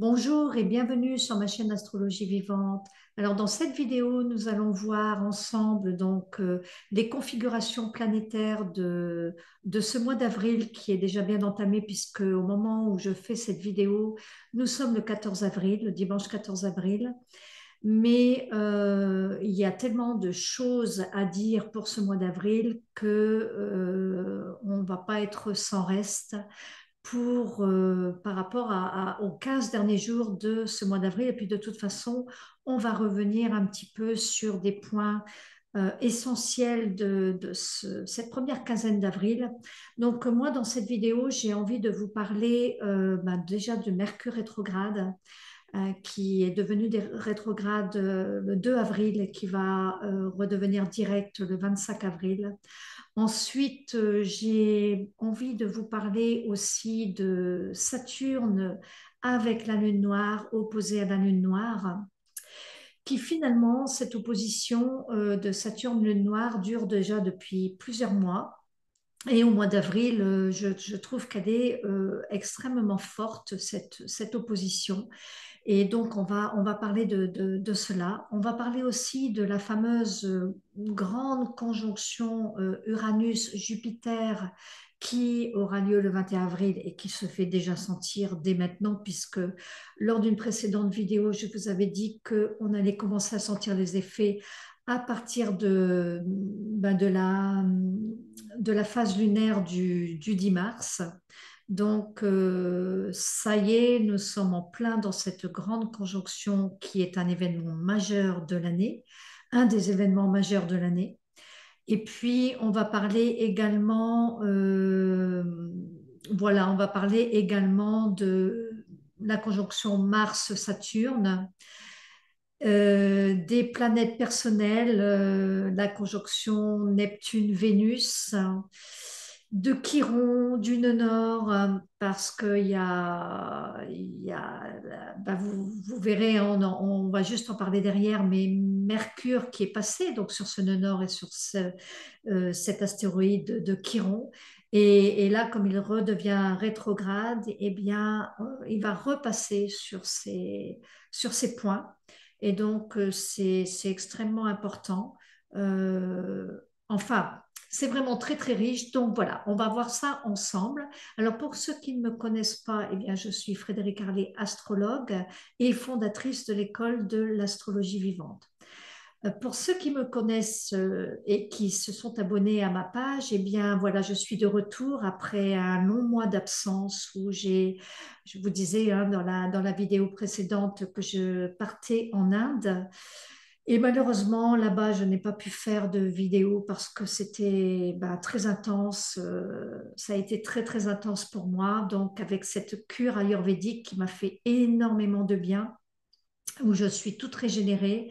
Bonjour et bienvenue sur ma chaîne Astrologie Vivante. Alors dans cette vidéo, nous allons voir ensemble les configurations planétaires de ce mois d'avril qui est déjà bien entamé puisque au moment où je fais cette vidéo, nous sommes le 14 avril, le dimanche 14 avril. Mais il y a tellement de choses à dire pour ce mois d'avril que on ne va pas être sans reste par rapport aux 15 derniers jours de ce mois d'avril. Et puis de toute façon, on va revenir un petit peu sur des points essentiels de cette première quinzaine d'avril. Donc moi, dans cette vidéo, j'ai envie de vous parler déjà de Mercure rétrograde qui est devenu rétrograde le 2 avril et qui va redevenir direct le 25 avril. Ensuite, j'ai envie de vous parler aussi de Saturne avec la lune noire opposée à la lune noire, qui finalement, cette opposition de Saturne-lune noire dure déjà depuis plusieurs mois. Et au mois d'avril, je trouve qu'elle est extrêmement forte, cette opposition. Et donc, on va parler de cela. On va parler aussi de la fameuse grande conjonction Uranus-Jupiter qui aura lieu le 21 avril et qui se fait déjà sentir dès maintenant, puisque lors d'une précédente vidéo, je vous avais dit qu'on allait commencer à sentir les effets à partir de la phase lunaire du 10 mars. Donc, ça y est, nous sommes en plein dans cette grande conjonction qui est un événement majeur de l'année, un des événements majeurs de l'année. Et puis, on va parler également, voilà, on va parler également de la conjonction Mars-Saturne, des planètes personnelles, la conjonction Neptune-Vénus, de Chiron, du nœud nord, parce vous verrez, on va juste en parler derrière, mais Mercure qui est passé donc sur ce nœud nord et sur cet astéroïde de Chiron. Et là, comme il redevient rétrograde, eh bien, il va repasser sur ces points. Et donc, c'est extrêmement important. Enfin, c'est vraiment très, très riche. Donc, voilà, on va voir ça ensemble. Alors, pour ceux qui ne me connaissent pas, eh bien, je suis Frédéric Harley, astrologue et fondatrice de l'école de l'astrologie vivante. Pour ceux qui me connaissent et qui se sont abonnés à ma page, eh bien voilà, je suis de retour après un long mois d'absence où je vous disais dans la vidéo précédente que je partais en Inde. Et malheureusement, là-bas, je n'ai pas pu faire de vidéo parce que c'était très intense. Ça a été très, très intense pour moi. Donc, avec cette cure ayurvédique qui m'a fait énormément de bien, où je suis toute régénérée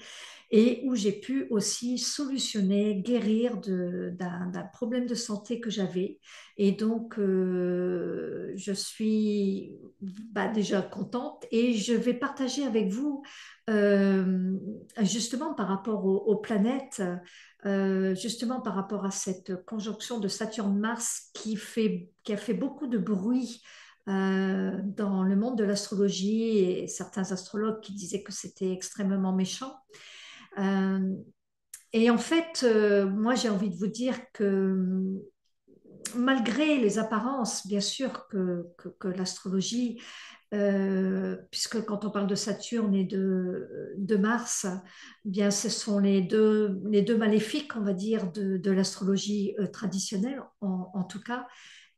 et où j'ai pu aussi solutionner, guérir d'un problème de santé que j'avais. Et donc, je suis déjà contente et je vais partager avec vous, euh, justement par rapport aux planètes, justement par rapport à cette conjonction de Saturne-Mars qui a fait beaucoup de bruit dans le monde de l'astrologie et certains astrologues qui disaient que c'était extrêmement méchant. Euh, et en fait, moi, j'ai envie de vous dire que malgré les apparences, bien sûr, que l'astrologie, puisque quand on parle de Saturne et de Mars, bien, ce sont les deux maléfiques, on va dire, de l'astrologie traditionnelle, en tout cas.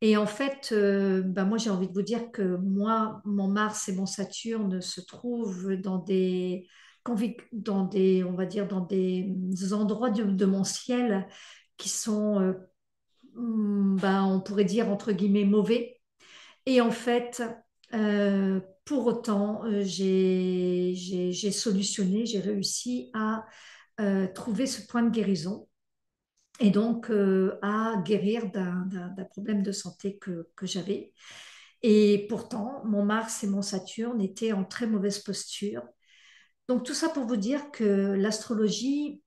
Et en fait, moi, j'ai envie de vous dire que moi, mon Mars et mon Saturne se trouvent on va dire, dans des endroits de mon ciel qui sont, on pourrait dire, entre guillemets, mauvais. Et en fait, pour autant, j'ai solutionné, j'ai réussi à trouver ce point de guérison et donc à guérir d'un problème de santé que j'avais. Et pourtant, mon Mars et mon Saturne étaient en très mauvaise posture. Donc tout ça pour vous dire que l'astrologie,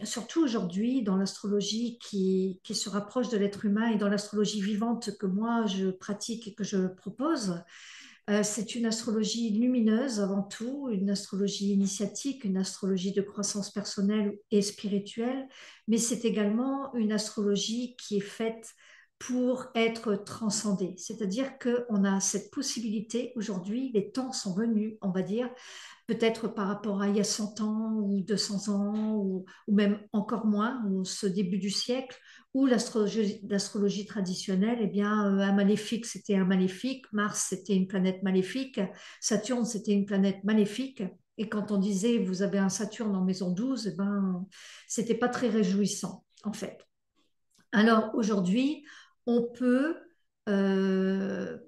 surtout aujourd'hui, dans l'astrologie qui se rapproche de l'être humain et dans l'astrologie vivante que moi je pratique et que je propose, C'est une astrologie lumineuse avant tout, une astrologie initiatique, une astrologie de croissance personnelle et spirituelle, mais c'est également une astrologie qui est faite pour être transcendée. C'est-à-dire qu'on a cette possibilité aujourd'hui, les temps sont venus, on va dire, peut-être par rapport à il y a 100 ans ou 200 ans ou même encore moins, ou ce début du siècle, où l'astrologie traditionnelle, eh bien, un maléfique, c'était un maléfique, Mars, c'était une planète maléfique, Saturne, c'était une planète maléfique. Et quand on disait vous avez un Saturne en maison 12, eh ben, c'était pas très réjouissant, en fait. Alors aujourd'hui, on peut, euh,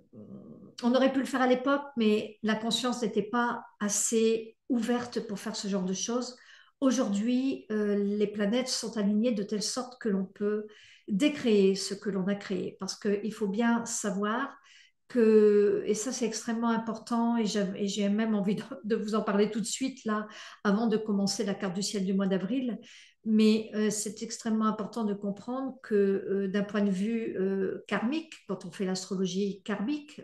on aurait pu le faire à l'époque, mais la conscience n'était pas assez ouverte pour faire ce genre de choses. Aujourd'hui, les planètes sont alignées de telle sorte que l'on peut décréer ce que l'on a créé. Parce qu'il faut bien savoir que, et ça c'est extrêmement important, et j'ai même envie de vous en parler tout de suite là, avant de commencer la carte du ciel du mois d'avril, mais c'est extrêmement important de comprendre que d'un point de vue karmique, quand on fait l'astrologie karmique,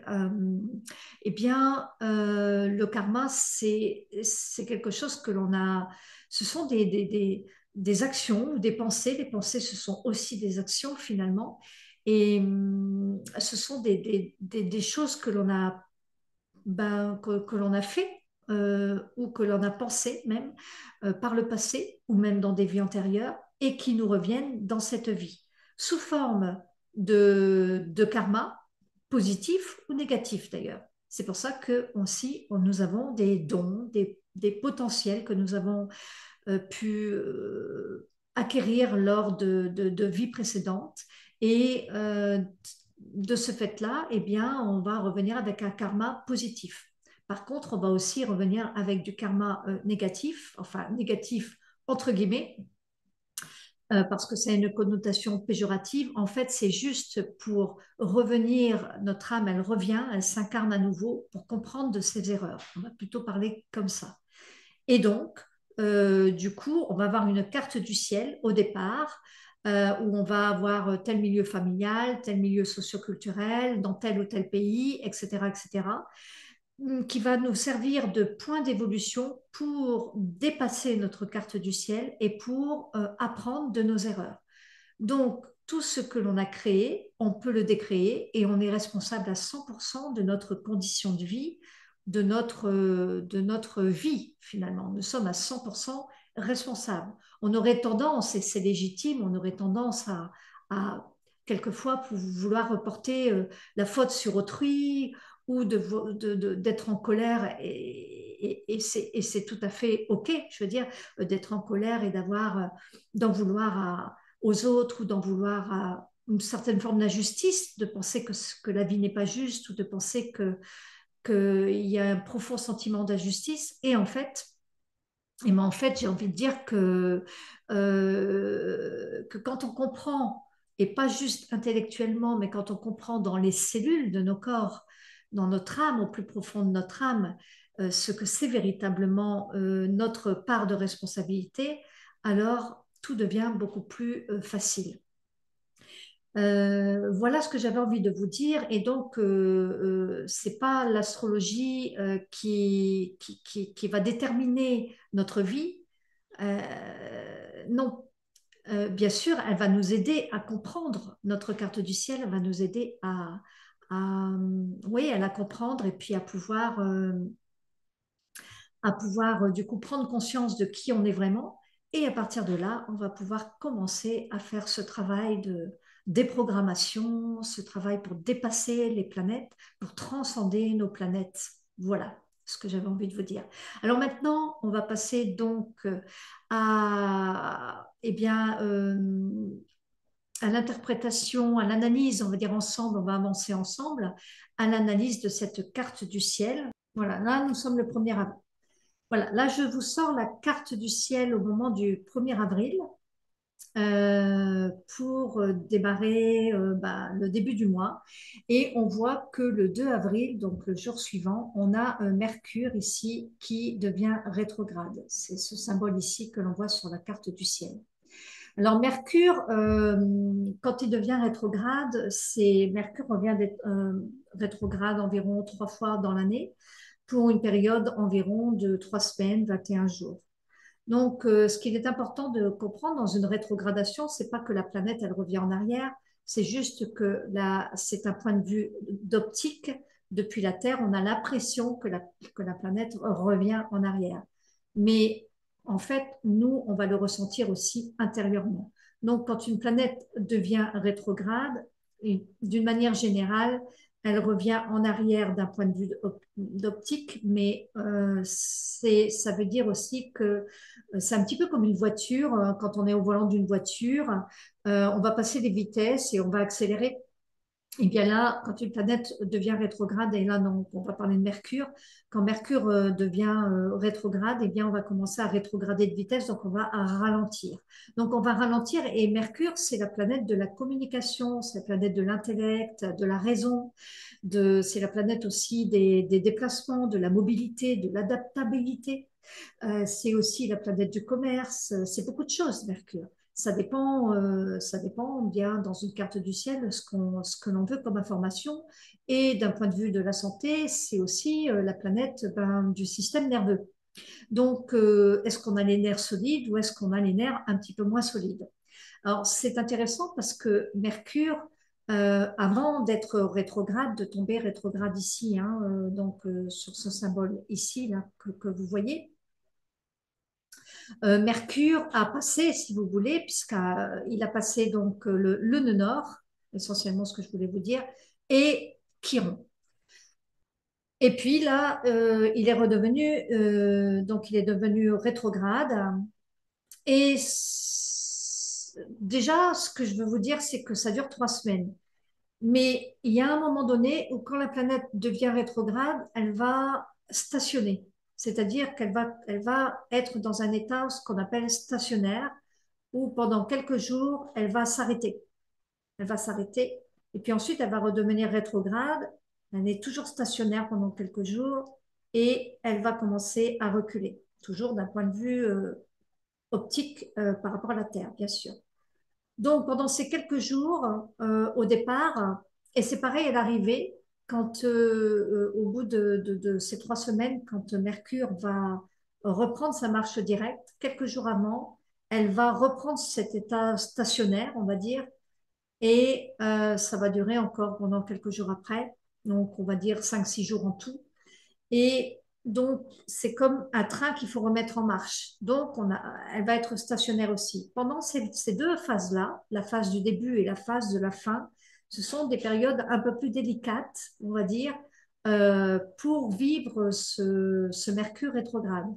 eh bien, le karma, c'est quelque chose que l'on a, ce sont des actions ou des pensées. Les pensées, ce sont aussi des actions finalement. Et ce sont des choses que l'on a, ben, que l'on a fait ou que l'on a pensé même par le passé ou même dans des vies antérieures et qui nous reviennent dans cette vie sous forme de karma positif ou négatif d'ailleurs. C'est pour ça que aussi nous avons des dons, des potentiels que nous avons pu acquérir lors de vies précédentes. Et de ce fait-là, eh bien, on va revenir avec un karma positif. Par contre, on va aussi revenir avec du karma négatif, enfin négatif entre guillemets, parce que c'est une connotation péjorative. En fait, c'est juste pour revenir, notre âme, elle revient, elle s'incarne à nouveau pour comprendre de ses erreurs. On va plutôt parler comme ça. Et donc, du coup, on va avoir une carte du ciel au départ, où on va avoir tel milieu familial, tel milieu socioculturel, dans tel ou tel pays, etc., etc., qui va nous servir de point d'évolution pour dépasser notre carte du ciel et pour apprendre de nos erreurs. Donc, tout ce que l'on a créé, on peut le décréer et on est responsable à 100% de notre condition de vie, de notre vie finalement. Nous sommes à 100% responsables. On aurait tendance, et c'est légitime, on aurait tendance à quelquefois pour vouloir reporter la faute sur autrui ou d'être en colère et c'est tout à fait OK, je veux dire, d'être en colère et d'en vouloir aux autres ou d'en vouloir à une certaine forme d'injustice, de penser que la vie n'est pas juste ou de penser qu'il y a un profond sentiment d'injustice. En fait, j'ai envie de dire que quand on comprend, et pas juste intellectuellement, mais quand on comprend dans les cellules de nos corps, dans notre âme, au plus profond de notre âme, ce que c'est véritablement notre part de responsabilité, alors tout devient beaucoup plus facile. Voilà ce que j'avais envie de vous dire. Et donc, c'est pas l'astrologie qui va déterminer notre vie. Non, bien sûr, elle va nous aider à comprendre notre carte du ciel. Elle va nous aider oui, à la comprendre et puis à pouvoir du coup prendre conscience de qui on est vraiment. Et à partir de là, on va pouvoir commencer à faire ce travail de déprogrammation, ce travail pour dépasser les planètes, pour transcender nos planètes. Voilà ce que j'avais envie de vous dire. Alors maintenant, on va passer donc eh bien, à l'interprétation, à l'analyse, on va dire ensemble, on va avancer ensemble, à l'analyse de cette carte du ciel. Voilà, là, nous sommes le 1er avril. Voilà, là, je vous sors la carte du ciel au moment du 1er avril pour démarrer le début du mois. Et on voit que le 2 avril, donc le jour suivant, on a Mercure ici qui devient rétrograde. C'est ce symbole ici que l'on voit sur la carte du ciel. Alors Mercure, quand il devient rétrograde, Mercure revient d'être rétrograde environ 3 fois dans l'année pour une période environ de 3 semaines, 21 jours. Donc, ce qu'il est important de comprendre dans une rétrogradation, c'est pas que la planète elle revient en arrière, c'est juste que là, c'est un point de vue d'optique. Depuis la Terre, on a l'impression que la planète revient en arrière. Mais en fait, nous, on va le ressentir aussi intérieurement. Donc, quand une planète devient rétrograde, d'une manière générale, elle revient en arrière d'un point de vue d'optique, mais ça veut dire aussi que c'est un petit peu comme une voiture. Quand on est au volant d'une voiture, on va passer des vitesses et on va accélérer. Et bien là, quand une planète devient rétrograde, et là non, on va parler de Mercure, quand Mercure devient rétrograde, et bien on va commencer à rétrograder de vitesse, donc on va ralentir. Donc on va ralentir et Mercure, c'est la planète de la communication, c'est la planète de l'intellect, de la raison, c'est la planète aussi des déplacements, de la mobilité, de l'adaptabilité. C'est aussi la planète du commerce, c'est beaucoup de choses, Mercure. Ça dépend bien dans une carte du ciel ce que l'on veut comme information. Et d'un point de vue de la santé, c'est aussi la planète du système nerveux. Donc, est-ce qu'on a les nerfs solides ou est-ce qu'on a les nerfs un petit peu moins solides? Alors, c'est intéressant parce que Mercure, avant d'être rétrograde, de tomber rétrograde ici, hein, sur ce symbole ici là, que vous voyez, Mercure a passé, si vous voulez, puisqu'il a passé donc le nœud nord, essentiellement ce que je voulais vous dire, et Chiron. Et puis là, il est redevenu, donc il est devenu rétrograde. Et déjà, ce que je veux vous dire, c'est que ça dure 3 semaines. Mais il y a un moment donné où quand la planète devient rétrograde, elle va stationner. C'est-à-dire elle va être dans un état, ce qu'on appelle stationnaire, où pendant quelques jours, elle va s'arrêter. Elle va s'arrêter. Et puis ensuite, elle va redevenir rétrograde. Elle est toujours stationnaire pendant quelques jours et elle va commencer à reculer. Toujours d'un point de vue optique par rapport à la Terre, bien sûr. Donc, pendant ces quelques jours, au départ, et c'est pareil à l'arrivée, quand au bout de ces 3 semaines, quand Mercure va reprendre sa marche directe, quelques jours avant, elle va reprendre cet état stationnaire, on va dire, et ça va durer encore pendant quelques jours après, donc on va dire 5, 6 jours en tout. Et donc, c'est comme un train qu'il faut remettre en marche. Donc, elle va être stationnaire aussi. Pendant ces deux phases-là, la phase du début et la phase de la fin, ce sont des périodes un peu plus délicates, on va dire, pour vivre ce Mercure rétrograde.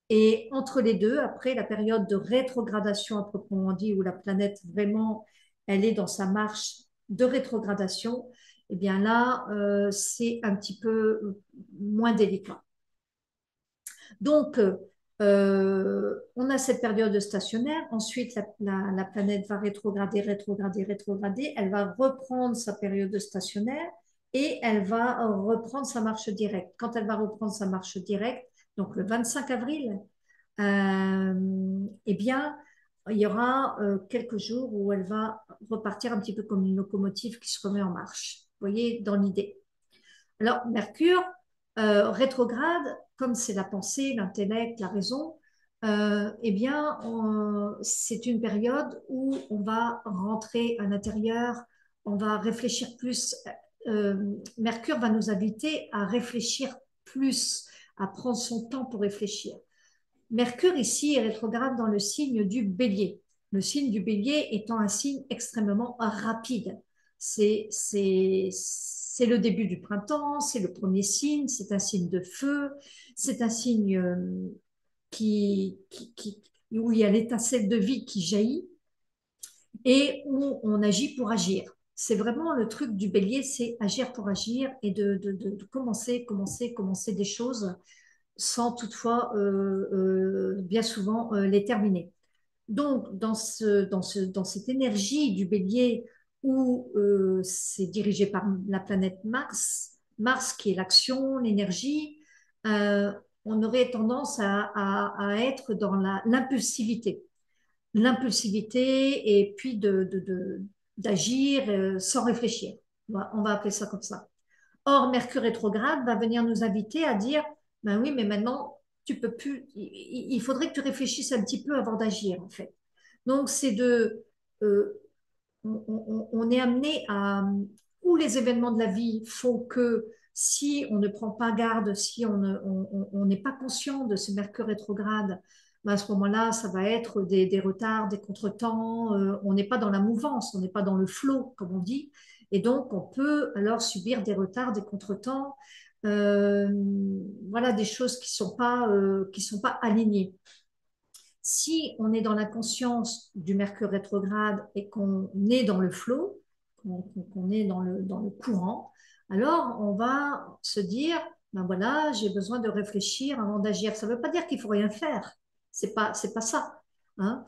Et entre les deux, après la période de rétrogradation à proprement dit, où la planète vraiment, elle est dans sa marche de rétrogradation, eh bien là, c'est un petit peu moins délicat. Donc, on a cette période de stationnaire. Ensuite, la planète va rétrograder, rétrograder, rétrograder. Elle va reprendre sa période de stationnaire et elle va reprendre sa marche directe. Quand elle va reprendre sa marche directe, donc le 25 avril, eh bien, il y aura quelques jours où elle va repartir un petit peu comme une locomotive qui se remet en marche. Vous voyez, dans l'idée. Alors, Mercure, rétrograde, comme c'est la pensée, l'intellect, la raison, eh bien, c'est une période où on va rentrer à l'intérieur, on va réfléchir plus. Mercure va nous inviter à réfléchir plus, à prendre son temps pour réfléchir. Mercure ici est rétrograde dans le signe du Bélier. Le signe du Bélier étant un signe extrêmement rapide. C'est le début du printemps, c'est le premier signe, c'est un signe de feu, c'est un signe où il y a l'étincelle de vie qui jaillit et où on agit pour agir. C'est vraiment le truc du Bélier, c'est agir pour agir et de commencer des choses sans toutefois bien souvent les terminer. Donc, dans cette énergie du bélier où c'est dirigé par la planète Mars, Mars qui est l'action, l'énergie, euh, on aurait tendance à être dans l'impulsivité. l'impulsivité et puis d'agir sans réfléchir. On va appeler ça comme ça. Or, Mercure rétrograde va venir nous inviter à dire, ben oui, mais maintenant, tu peux plus, il faudrait que tu réfléchisses un petit peu avant d'agir, en fait. Donc, euh, on est amené à, où les événements de la vie font que si on ne prend pas garde, si on n'est pas conscient de ce Mercure rétrograde, ben à ce moment-là, ça va être des retards, des contretemps, on n'est pas dans la mouvance, on n'est pas dans le flow, comme on dit, et donc on peut alors subir des retards, des contretemps, euh, voilà, des choses qui sont pas alignées. Si on est dans la conscience du Mercure rétrograde et qu'on est dans le flow, qu'on est dans le courant, alors on va se dire, ben voilà, j'ai besoin de réfléchir avant d'agir. Ça ne veut pas dire qu'il faut rien faire. C'est pas ça. Hein.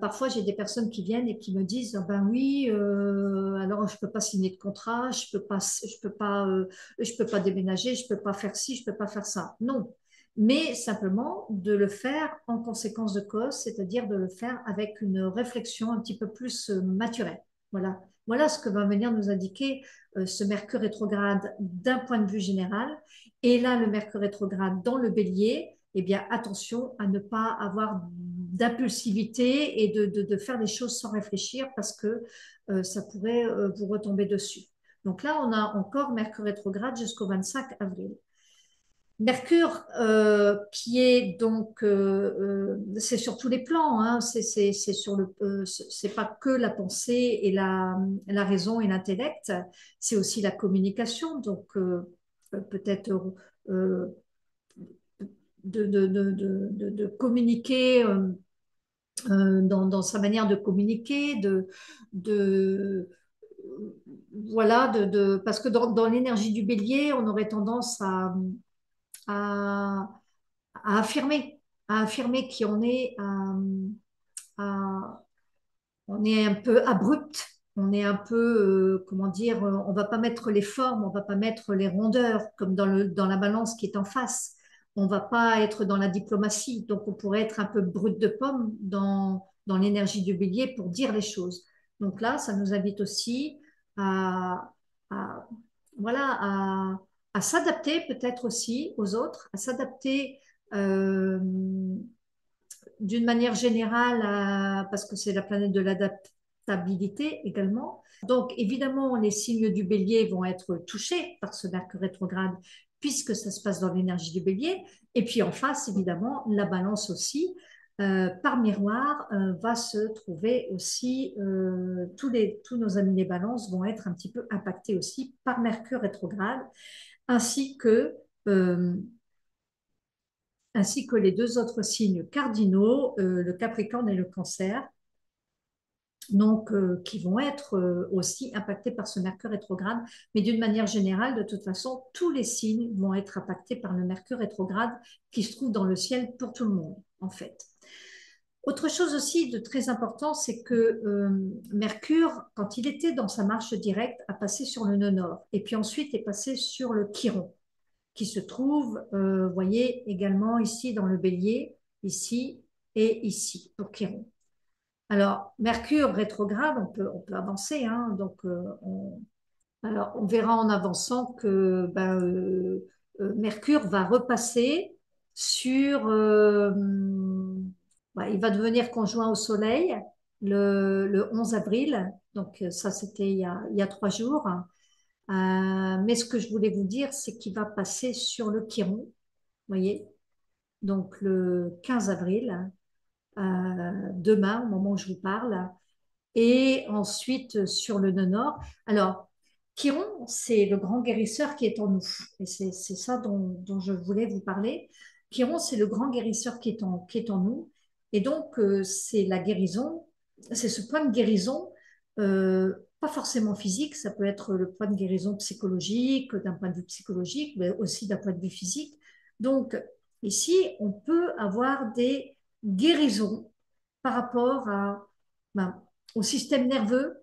Parfois, j'ai des personnes qui viennent et qui me disent, ah ben oui, alors je peux pas signer de contrat, je peux pas déménager, je peux pas faire ci, je peux pas faire ça. Non, mais simplement de le faire en conséquence de cause, c'est-à-dire de le faire avec une réflexion un petit peu plus maturée. Voilà. Voilà ce que va venir nous indiquer ce Mercure rétrograde d'un point de vue général. Et là, le Mercure rétrograde dans le bélier, eh bien, attention à ne pas avoir d'impulsivité et de faire des choses sans réfléchir parce que ça pourrait vous retomber dessus. Donc là, on a encore Mercure rétrograde jusqu'au 25 avril. Mercure, qui est donc, c'est sur tous les plans, hein, c'est sur c'est pas que la pensée et la raison et l'intellect, c'est aussi la communication. Donc, peut-être euh, de communiquer dans sa manière de communiquer, de voilà, parce que dans l'énergie du bélier, on aurait tendance à, à affirmer, à affirmer qui on est, à- on est un peu abrupt, on est un peu, comment dire, on va pas mettre les formes, on va pas mettre les rondeurs comme dans la balance qui est en face. On va pas être dans la diplomatie, donc on pourrait être un peu brut de pomme dans l'énergie du bélier pour dire les choses. Donc là, ça nous invite aussi à, à voilà, à s'adapter peut-être aussi aux autres, à s'adapter euh, d'une manière générale, parce que c'est la planète de l'adaptabilité également. Donc, évidemment, les signes du bélier vont être touchés par ce Mercure rétrograde, puisque ça se passe dans l'énergie du bélier. Et puis en face, évidemment, la balance aussi, par miroir, va se trouver aussi, tous nos amis des balances vont être un petit peu impactés aussi par Mercure rétrograde, ainsi que euh, ainsi que les deux autres signes cardinaux, le Capricorne et le Cancer, donc qui vont être aussi impactés par ce Mercure rétrograde. Mais d'une manière générale, de toute façon, tous les signes vont être impactés par le Mercure rétrograde qui se trouve dans le ciel pour tout le monde, en fait. Autre chose aussi de très important, c'est que Mercure, quand il était dans sa marche directe, a passé sur le nœud nord et puis ensuite est passé sur le Chiron qui se trouve, vous voyez, également ici dans le bélier, ici et ici, pour Chiron. Alors, Mercure rétrograde, on peut avancer, hein, donc alors, on verra en avançant que ben, Mercure va repasser sur, il va devenir conjoint au Soleil le 11 avril, donc ça c'était il y a 3 jours. Mais ce que je voulais vous dire, c'est qu'il va passer sur le Chiron, vous voyez, donc le 15 avril, demain, au moment où je vous parle, et ensuite sur le nœud nord. Alors, Chiron, c'est le grand guérisseur qui est en nous, et c'est ça dont je voulais vous parler. Chiron, c'est le grand guérisseur qui est en nous, et donc c'est la guérison, c'est ce point de guérison, pas forcément physique, ça peut être le point de guérison psychologique, d'un point de vue psychologique, mais aussi d'un point de vue physique. Donc, ici, on peut avoir des guérisons par rapport ben, au système nerveux,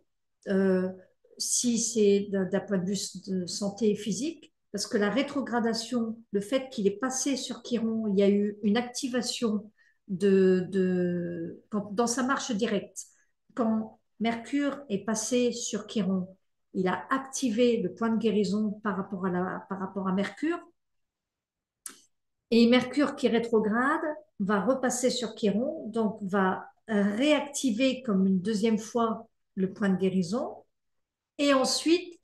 euh, si c'est d'un point de vue de santé physique, parce que la rétrogradation, le fait qu'il est passé sur Chiron, il y a eu une activation dans sa marche directe. Quand Mercure est passé sur Chiron, il a activé le point de guérison par rapport à Mercure. Et Mercure qui rétrograde va repasser sur Chiron, donc va réactiver comme une deuxième fois le point de guérison. Et ensuite,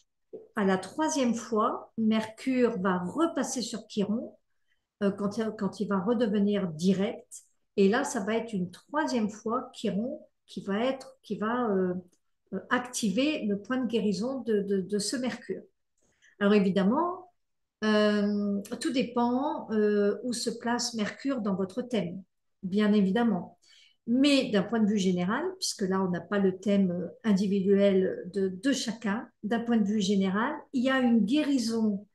à la troisième fois, Mercure va repasser sur Chiron quand il va redevenir direct. Et là, ça va être une troisième fois Chiron qui va activer le point de guérison de ce Mercure. Alors évidemment, tout dépend où se place Mercure dans votre thème, bien évidemment. Mais d'un point de vue général, puisque là, on n'a pas le thème individuel de chacun, d'un point de vue général, il y a une guérison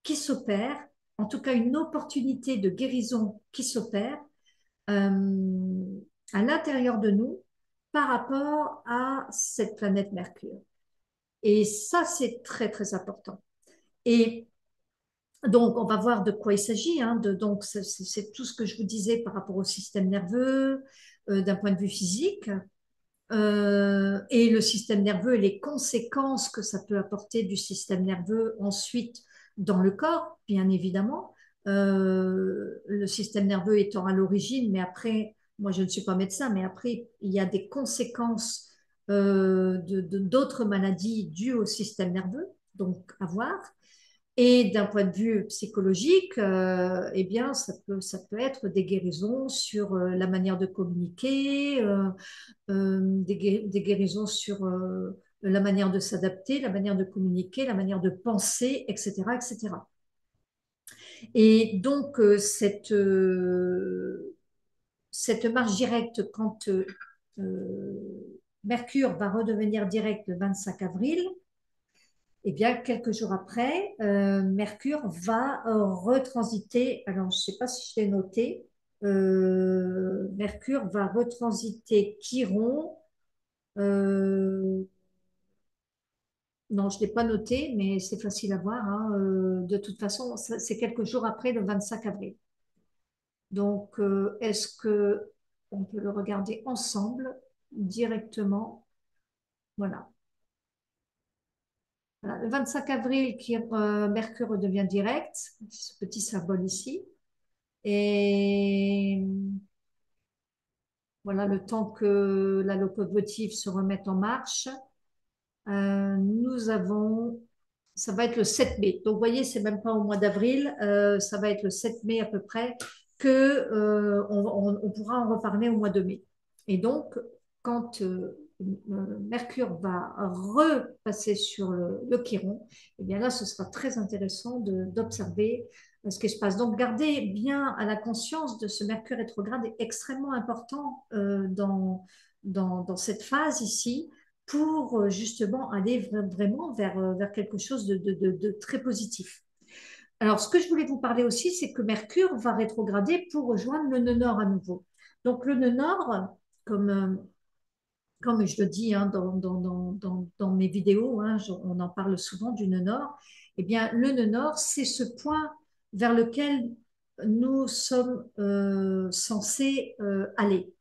qui s'opère, en tout cas une opportunité de guérison qui s'opère à l'intérieur de nous par rapport à cette planète Mercure. Et ça, c'est très, très important. Et donc, on va voir de quoi il s'agit. Hein, donc, c'est tout ce que je vous disais par rapport au système nerveux, d'un point de vue physique, et le système nerveux et les conséquences que ça peut apporter du système nerveux ensuite dans le corps, bien évidemment. Le système nerveux étant à l'origine, mais après, moi je ne suis pas médecin, mais après, il y a des conséquences d'autres maladies dues au système nerveux, donc à voir. Et d'un point de vue psychologique, eh bien, ça peut être des guérisons sur la manière de communiquer, des guérisons sur la manière de s'adapter, la manière de communiquer, la manière de penser, etc., etc. Et donc, cette marche directe, quand Mercure va redevenir direct le 25 avril, eh bien, quelques jours après, Mercure va retransiter, alors je ne sais pas si je l'ai noté, Mercure va retransiter Chiron. Non, je ne l'ai pas noté, mais c'est facile à voir, hein. De toute façon, c'est quelques jours après le 25 avril. Donc, est-ce que on peut le regarder ensemble directement? Voilà. Voilà. Le 25 avril, Mercure redevient direct, ce petit symbole ici. Et voilà, le temps que la locomotive se remette en marche, nous avons, ça va être le 7 mai. Donc, vous voyez, c'est même pas au mois d'avril, ça va être le 7 mai à peu près que on pourra en reparler au mois de mai. Et donc, quand Mercure va repasser sur le Chiron, eh bien là, ce sera très intéressant d'observer ce qui se passe. Donc, gardez bien à la conscience de ce Mercure rétrograde est extrêmement important dans cette phase ici pour justement aller vraiment vers quelque chose de très positif. Alors, ce que je voulais vous parler aussi, c'est que Mercure va rétrograder pour rejoindre le nœud nord à nouveau. Donc, le nœud nord, comme je le dis hein, dans mes vidéos, hein, on en parle souvent du nœud nord, eh bien, le nœud nord, c'est ce point vers lequel nous sommes censés aller.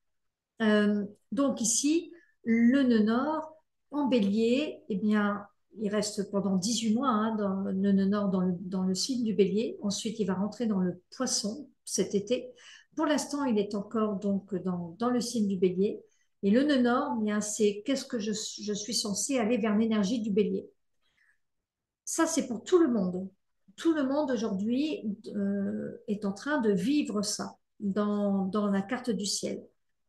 Donc ici, le nœud nord en bélier, eh bien, il reste pendant 18 mois hein, dans le nœud nord dans le signe du bélier. Ensuite, il va rentrer dans le poisson cet été. Pour l'instant, il est encore donc dans le signe du bélier. Et le nœud nord, eh bien, c'est qu'est-ce que je suis censé aller vers l'énergie du bélier. Ça, c'est pour tout le monde. Tout le monde aujourd'hui est en train de vivre ça dans la carte du ciel.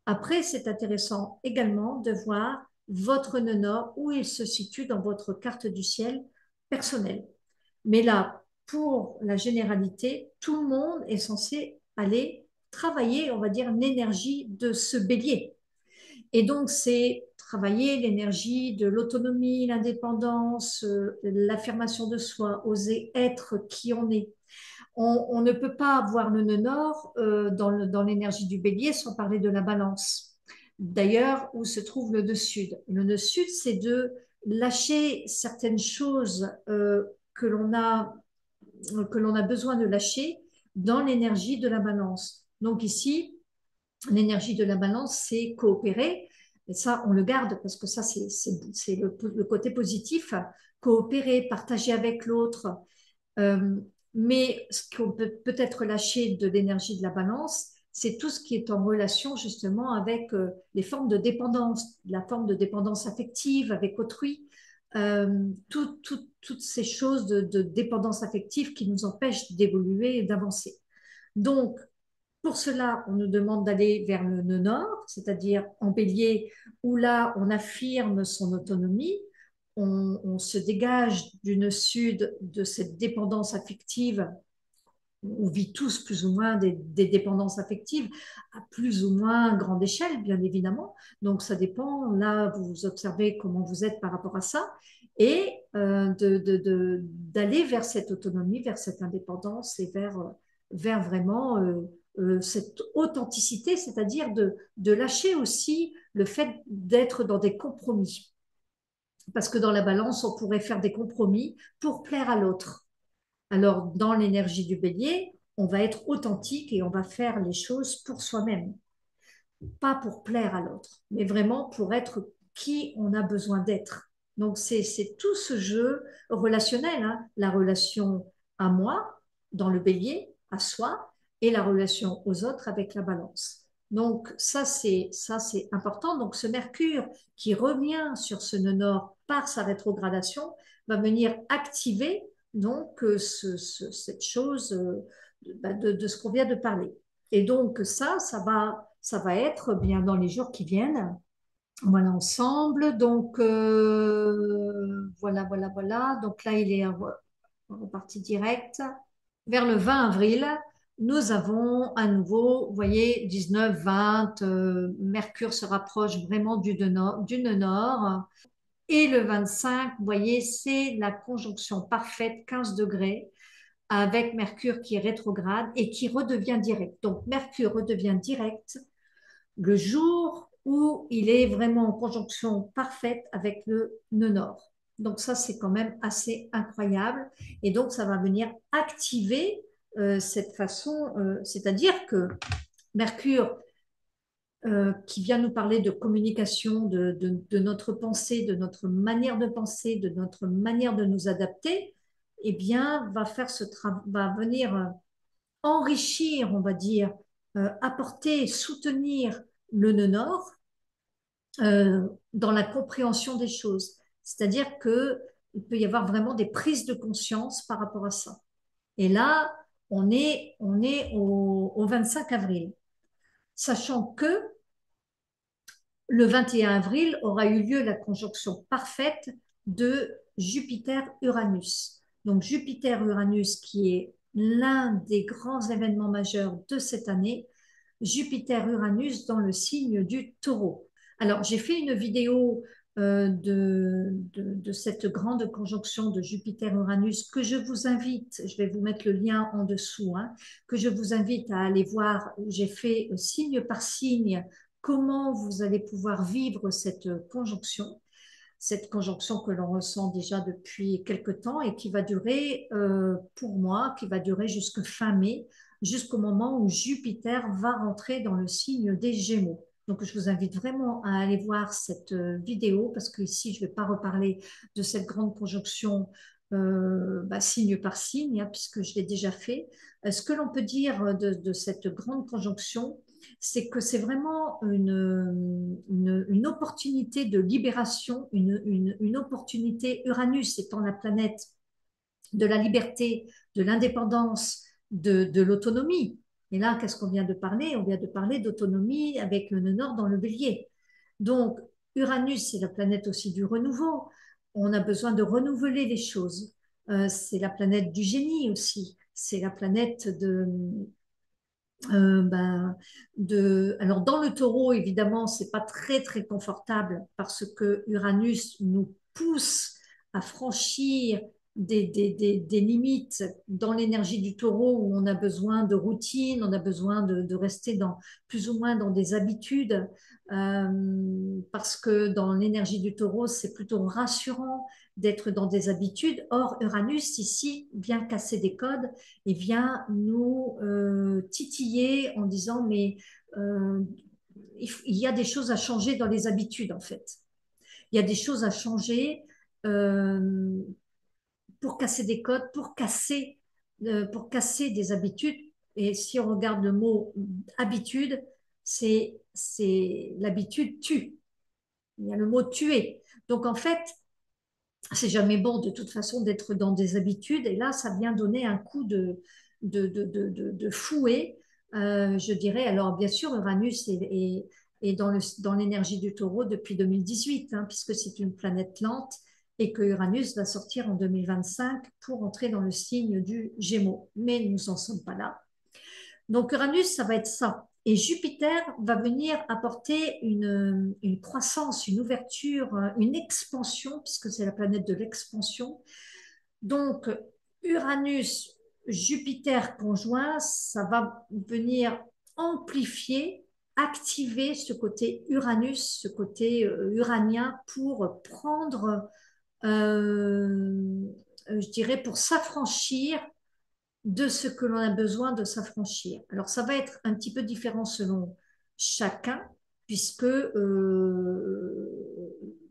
Après, c'est intéressant également de voir votre nœud nord, où il se situe dans votre carte du ciel personnelle. Mais là, pour la généralité, tout le monde est censé aller travailler, on va dire, l'énergie de ce bélier. Et donc, c'est travailler l'énergie de l'autonomie, l'indépendance, l'affirmation de soi, oser être qui on est. On ne peut pas avoir le nœud nord dans l'énergie du bélier sans parler de la balance. D'ailleurs, où se trouve le nœud sud? Le nœud sud, c'est de lâcher certaines choses que l'on a besoin de lâcher dans l'énergie de la balance. Donc ici, l'énergie de la balance, c'est coopérer. Et ça, on le garde parce que ça, c'est le côté positif. Coopérer, partager avec l'autre. Euh, mais ce qu'on peut peut-être lâcher de l'énergie de la balance, c'est tout ce qui est en relation justement avec les formes de dépendance, la forme de dépendance affective avec autrui, toutes ces choses de dépendance affective qui nous empêchent d'évoluer et d'avancer. Donc, pour cela, on nous demande d'aller vers le nœud nord, c'est-à-dire en bélier, où là, on affirme son autonomie, on se dégage du nœud sud de cette dépendance affective. On vit tous plus ou moins des dépendances affectives à plus ou moins grande échelle, bien évidemment. Donc, ça dépend. Là, vous observez comment vous êtes par rapport à ça et d'aller vers cette autonomie, vers cette indépendance et vers vraiment cette authenticité, c'est-à-dire de lâcher aussi le fait d'être dans des compromis. Parce que dans la balance, on pourrait faire des compromis pour plaire à l'autre. Alors, dans l'énergie du bélier, on va être authentique et on va faire les choses pour soi-même, pas pour plaire à l'autre, mais vraiment pour être qui on a besoin d'être. Donc, c'est tout ce jeu relationnel, hein, la relation à moi, dans le bélier, à soi, et la relation aux autres avec la balance. Donc, ça c'est important. Donc, ce Mercure qui revient sur ce nœud nord par sa rétrogradation va venir activer donc cette chose de ce qu'on vient de parler. Et donc ça va être bien dans les jours qui viennent. Voilà ensemble. Donc voilà. Donc là, il est reparti direct. Vers le 20 avril, nous avons à nouveau, vous voyez, 19, 20, Mercure se rapproche vraiment du nœud nord. Et le 25, vous voyez, c'est la conjonction parfaite, 15 degrés avec Mercure qui est rétrograde et qui redevient direct. Donc Mercure redevient direct le jour où il est vraiment en conjonction parfaite avec le nœud nord. Donc ça, c'est quand même assez incroyable. Et donc, ça va venir activer cette façon, c'est-à-dire que Mercure, qui vient nous parler de communication, de notre pensée, de notre manière de penser, de notre manière de nous adapter, eh bien, va venir enrichir, on va dire, apporter, soutenir le nœud nord dans la compréhension des choses. C'est-à-dire qu'il peut y avoir vraiment des prises de conscience par rapport à ça. Et là, on est au 25 avril, sachant que le 21 avril aura eu lieu la conjonction parfaite de Jupiter-Uranus. Donc Jupiter-Uranus qui est l'un des grands événements majeurs de cette année, Jupiter-Uranus dans le signe du taureau. Alors j'ai fait une vidéo de cette grande conjonction de Jupiter-Uranus que je vous invite, je vais vous mettre le lien en dessous, hein, que je vous invite à aller voir. J'ai fait signe par signe comment vous allez pouvoir vivre cette conjonction que l'on ressent déjà depuis quelque temps et qui va durer, pour moi, qui va durer jusqu'à fin mai, jusqu'au moment où Jupiter va rentrer dans le signe des Gémeaux. Donc, je vous invite vraiment à aller voir cette vidéo parce que ici, je ne vais pas reparler de cette grande conjonction signe par signe, hein, puisque je l'ai déjà fait. Ce que l'on peut dire de cette grande conjonction, c'est que c'est vraiment une opportunité de libération, une opportunité. Uranus étant la planète de la liberté, de l'indépendance, de l'autonomie. Et là, qu'est-ce qu'on vient de parler? On vient de parler d'autonomie avec le nœud nord dans le bélier. Donc, Uranus, c'est la planète aussi du renouveau. On a besoin de renouveler les choses. C'est la planète du génie aussi. C'est la planète alors dans le taureau, évidemment, c'est pas très très confortable parce que Uranus nous pousse à franchir des limites dans l'énergie du taureau où on a besoin de routine, on a besoin de rester plus ou moins dans des habitudes parce que dans l'énergie du taureau, c'est plutôt rassurant d'être dans des habitudes. Or, Uranus, ici, vient casser des codes et vient nous titiller en disant mais il y a des choses à changer dans les habitudes, en fait. Il y a des choses à changer euh, pour casser des codes, pour casser des habitudes. Et si on regarde le mot habitude, c'est l'habitude tue. Il y a le mot tuer. Donc en fait, c'est jamais bon de toute façon d'être dans des habitudes. Et là, ça vient donner un coup de fouet, je dirais. Alors bien sûr, Uranus est dans l'énergie du taureau depuis 2018, hein, puisque c'est une planète lente et que Uranus va sortir en 2025 pour entrer dans le signe du Gémeaux. Mais nous n'en sommes pas là. Donc Uranus, ça va être ça. Et Jupiter va venir apporter une croissance, une ouverture, une expansion, puisque c'est la planète de l'expansion. Donc Uranus, Jupiter conjoint, ça va venir amplifier, activer ce côté Uranus, ce côté uranien pour prendre, je dirais, pour s'affranchir de ce que l'on a besoin de s'affranchir. Alors, ça va être un petit peu différent selon chacun, puisque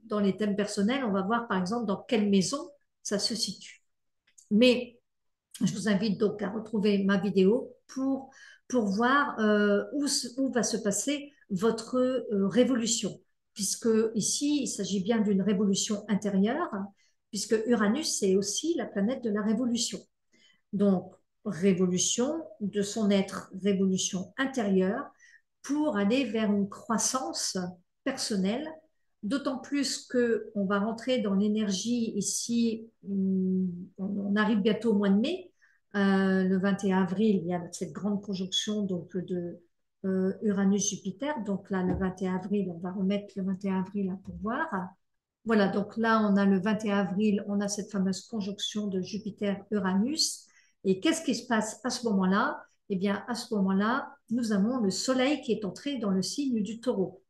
dans les thèmes personnels, on va voir par exemple dans quelle maison ça se situe. Mais je vous invite donc à retrouver ma vidéo pour voir où va se passer votre révolution, puisque ici, il s'agit bien d'une révolution intérieure, puisque Uranus, c'est aussi la planète de la révolution. Donc, révolution de son être, révolution intérieure, pour aller vers une croissance personnelle, d'autant plus qu'on va rentrer dans l'énergie ici, on arrive bientôt au mois de mai, le 21 avril, il y a cette grande conjonction donc, de Uranus-Jupiter, donc là, le 21 avril, on va remettre le 21 avril à pourvoir. Voilà, donc là, on a le 21 avril, on a cette fameuse conjonction de Jupiter-Uranus. Et qu'est-ce qui se passe à ce moment-là? Eh bien, à ce moment-là, nous avons le Soleil qui est entré dans le signe du Taureau.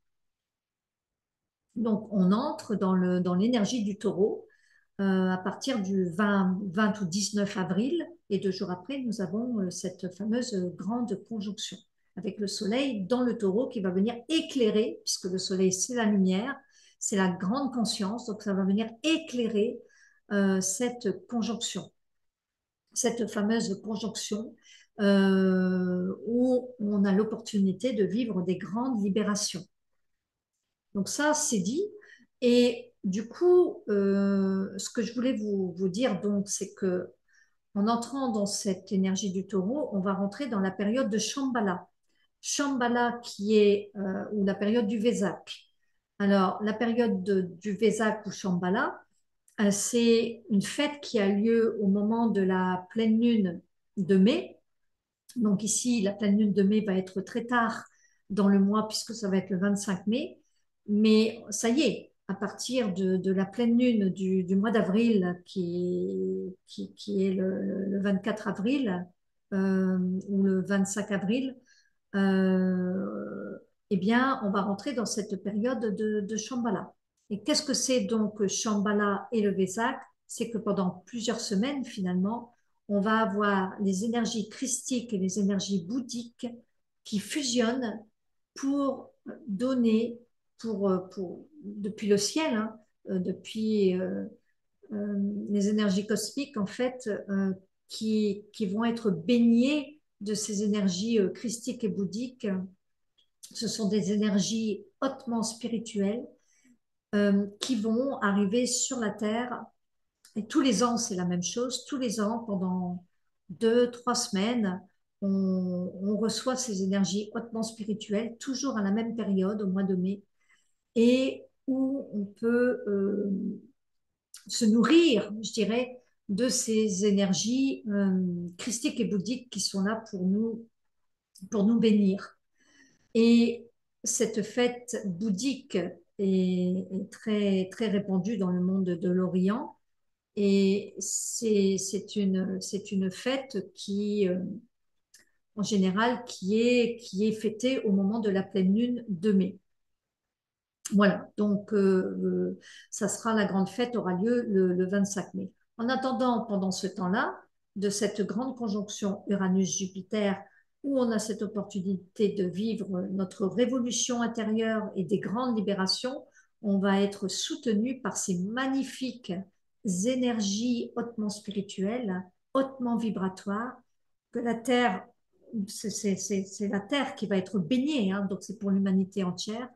Donc, on entre dans l'énergie du Taureau à partir du 20 ou 19 avril. Et 2 jours après, nous avons cette fameuse grande conjonction avec le Soleil dans le Taureau qui va venir éclairer, puisque le Soleil, c'est la lumière, c'est la grande conscience, donc ça va venir éclairer cette conjonction, cette fameuse conjonction où on a l'opportunité de vivre des grandes libérations. Donc ça, c'est dit. Et du coup, ce que je voulais vous dire, donc, c'est que en entrant dans cette énergie du taureau, on va rentrer dans la période de Shambhala. Shambhala qui est, ou la période du Vésak. Alors, la période du Vésak ou Shambhala, c'est une fête qui a lieu au moment de la pleine lune de mai. Donc ici, la pleine lune de mai va être très tard dans le mois puisque ça va être le 25 mai. Mais ça y est, à partir de la pleine lune du mois d'avril, qui est le 24 avril ou le 25 avril, eh bien, on va rentrer dans cette période de Shambhala. Et qu'est-ce que c'est donc Shambhala et le Vesak? C'est que pendant plusieurs semaines, finalement, on va avoir les énergies christiques et les énergies bouddhiques qui fusionnent pour donner, depuis le ciel, hein, depuis les énergies cosmiques, en fait, qui vont être baignées de ces énergies christiques et bouddhiques. Ce sont des énergies hautement spirituelles qui vont arriver sur la Terre. Et tous les ans, c'est la même chose. Tous les ans, pendant 2, 3 semaines, on reçoit ces énergies hautement spirituelles, toujours à la même période, au mois de mai, et où on peut se nourrir, je dirais, de ces énergies christiques et bouddhiques qui sont là pour nous bénir. Et cette fête bouddhique est très, très répandue dans le monde de l'Orient. Et c'est une fête qui, en général, qui est fêtée au moment de la pleine lune de mai. Voilà, donc ça sera la grande fête, aura lieu le 25 mai. En attendant, pendant ce temps-là, de cette grande conjonction Uranus-Jupiter où on a cette opportunité de vivre notre révolution intérieure et des grandes libérations, on va être soutenu par ces magnifiques énergies hautement spirituelles, hautement vibratoires, que la Terre, c'est la Terre qui va être baignée, hein, donc c'est pour l'humanité entière.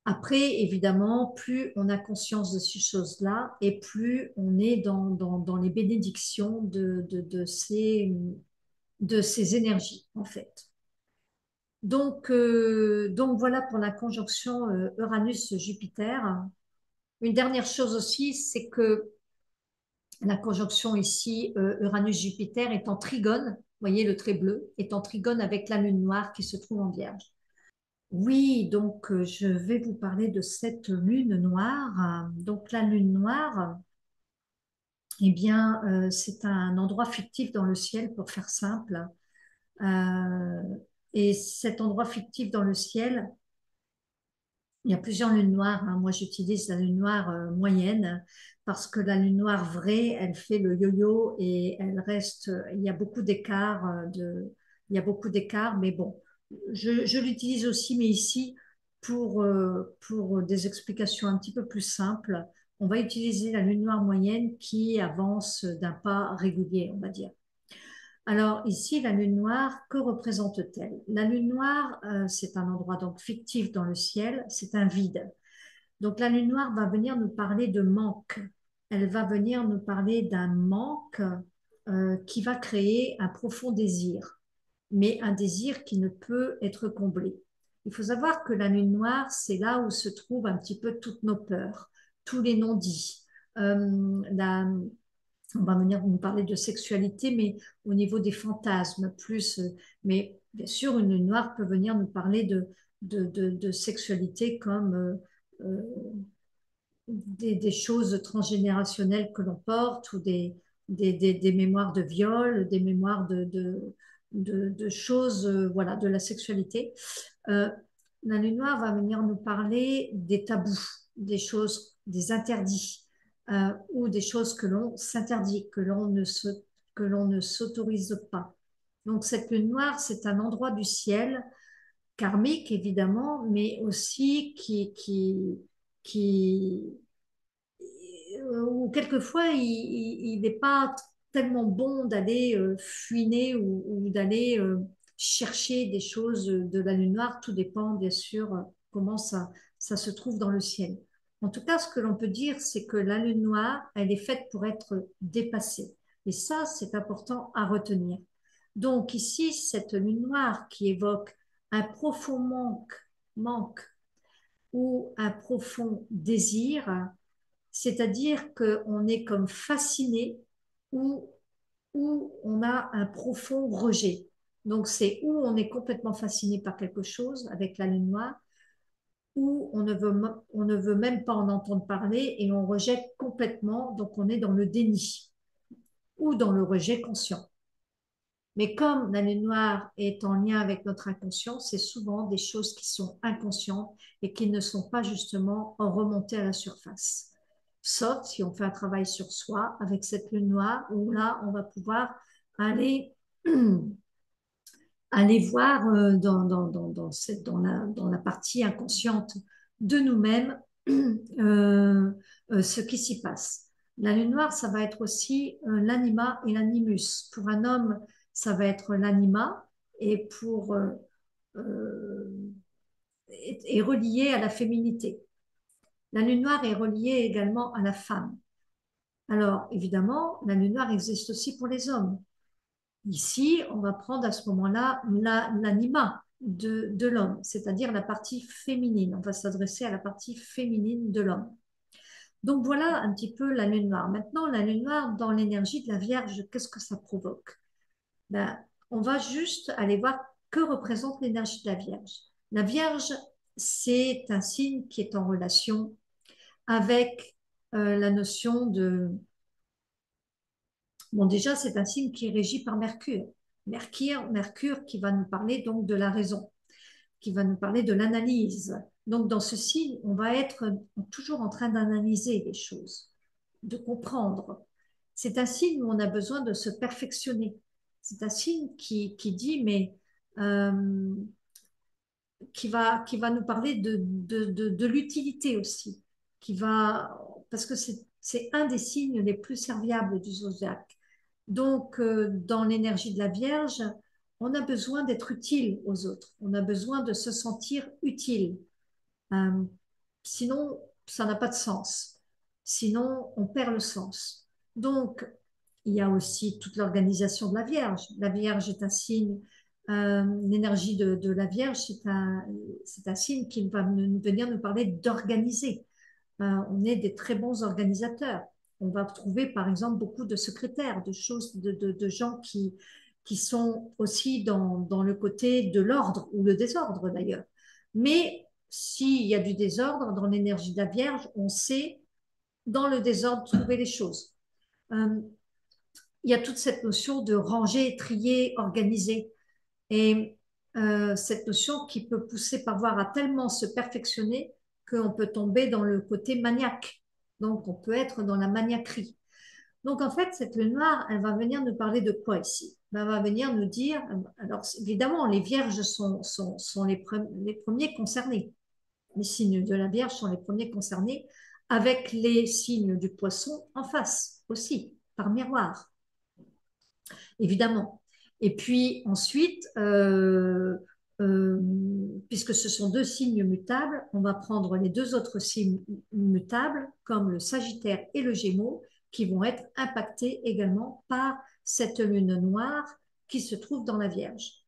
Après, évidemment, plus on a conscience de ces choses-là et plus on est dans les bénédictions de ces énergies, en fait. Donc voilà pour la conjonction Uranus-Jupiter. Une dernière chose aussi, c'est que la conjonction ici, Uranus-Jupiter, est en trigone, vous voyez le trait bleu, est en trigone avec la lune noire qui se trouve en Vierge. Oui, donc je vais vous parler de cette lune noire. Donc la lune noire, eh bien, c'est un endroit fictif dans le ciel, pour faire simple. Euh, et cet endroit fictif dans le ciel, il y a plusieurs lunes noires, hein. Moi, j'utilise la lune noire moyenne parce que la lune noire vraie, elle fait le yo-yo et elle reste. Il y a beaucoup d'écart il y a beaucoup d'écart, mais bon, je l'utilise aussi, mais ici pour des explications un petit peu plus simples, on va utiliser la lune noire moyenne qui avance d'un pas régulier, on va dire. Alors ici, la lune noire, que représente-t-elle? La lune noire, c'est un endroit donc fictif dans le ciel, c'est un vide. Donc la lune noire va venir nous parler de manque. Elle va venir nous parler d'un manque qui va créer un profond désir, mais un désir qui ne peut être comblé. Il faut savoir que la lune noire, c'est là où se trouvent un petit peu toutes nos peurs, tous les non-dits. La, on va venir nous parler de sexualité, mais au niveau des fantasmes, plus. Mais bien sûr, une lune noire peut venir nous parler de sexualité comme des choses transgénérationnelles que l'on porte ou des mémoires de viol, des mémoires de choses, voilà, de la sexualité. Euh, la lune noire va venir nous parler des tabous, des choses, des interdits, ou des choses que l'on s'interdit, que l'on ne s'autorise pas. Donc cette lune noire, c'est un endroit du ciel karmique évidemment, mais aussi qui où quelquefois il n'est pas tellement bon d'aller fuiner ou d'aller chercher des choses de la lune noire. Tout dépend bien sûr comment ça se trouve dans le ciel. En tout cas, ce que l'on peut dire, c'est que la lune noire, elle est faite pour être dépassée. Et ça, c'est important à retenir. Donc ici, cette lune noire qui évoque un profond manque ou un profond désir, c'est-à-dire qu'on est comme fasciné ou on a un profond rejet. Donc c'est où on est complètement fasciné par quelque chose avec la lune noire, ou on ne veut même pas en entendre parler et on rejette complètement, donc on est dans le déni ou dans le rejet conscient. Mais comme la lune noire est en lien avec notre inconscient, c'est souvent des choses qui sont inconscientes et qui ne sont pas justement remontées à la surface. Sauf si on fait un travail sur soi avec cette lune noire, où là, on va pouvoir aller, aller voir dans la partie inconsciente de nous-mêmes ce qui s'y passe. La lune noire, ça va être aussi l'anima et l'animus. Pour un homme, ça va être l'anima et est relié à la féminité. La lune noire est reliée également à la femme. Alors, évidemment, la lune noire existe aussi pour les hommes. Ici, on va prendre à ce moment-là l'anima de l'homme, c'est-à-dire la partie féminine. On va s'adresser à la partie féminine de l'homme. Donc voilà un petit peu la lune noire. Maintenant, la lune noire dans l'énergie de la Vierge, qu'est-ce que ça provoque? Ben, on va juste aller voir que représente l'énergie de la Vierge. La Vierge, c'est un signe qui est en relation avec la notion de... Bon, déjà, c'est un signe qui est régi par Mercure. Mercure qui va nous parler donc de la raison, qui va nous parler de l'analyse. Donc, dans ce signe, on va être toujours en train d'analyser les choses, de comprendre. C'est un signe où on a besoin de se perfectionner. C'est un signe qui dit, mais euh, qui va nous parler de l'utilité aussi, parce que c'est un des signes les plus serviables du zodiaque. Donc, dans l'énergie de la Vierge, on a besoin d'être utile aux autres, on a besoin de se sentir utile. Euh, Sinon, ça n'a pas de sens. Sinon, on perd le sens. Donc, il y a aussi toute l'organisation de la Vierge. La Vierge est un signe, l'énergie de la Vierge, c'est un signe qui va venir nous parler d'organiser. On est des très bons organisateurs. On va trouver, par exemple, beaucoup de secrétaires, de choses, de gens qui sont aussi dans le côté de l'ordre ou le désordre d'ailleurs. Mais s'il y a du désordre dans l'énergie de la Vierge, on sait dans le désordre trouver les choses. Euh, il y a toute cette notion de ranger, trier, organiser. Et cette notion qui peut pousser parfois à tellement se perfectionner qu'on peut tomber dans le côté maniaque. Donc, on peut être dans la maniaquerie. Donc, en fait, cette lune noire, elle va venir nous parler de quoi ici? Elle va venir nous dire, alors évidemment, les vierges sont les premiers concernés. Les signes de la Vierge sont les premiers concernés, avec les signes du poisson en face aussi, par miroir, évidemment. Et puis ensuite, euh, puisque ce sont deux signes mutables, on va prendre les deux autres signes mutables, comme le Sagittaire et le Gémeaux, qui vont être impactés également par cette lune noire qui se trouve dans la Vierge.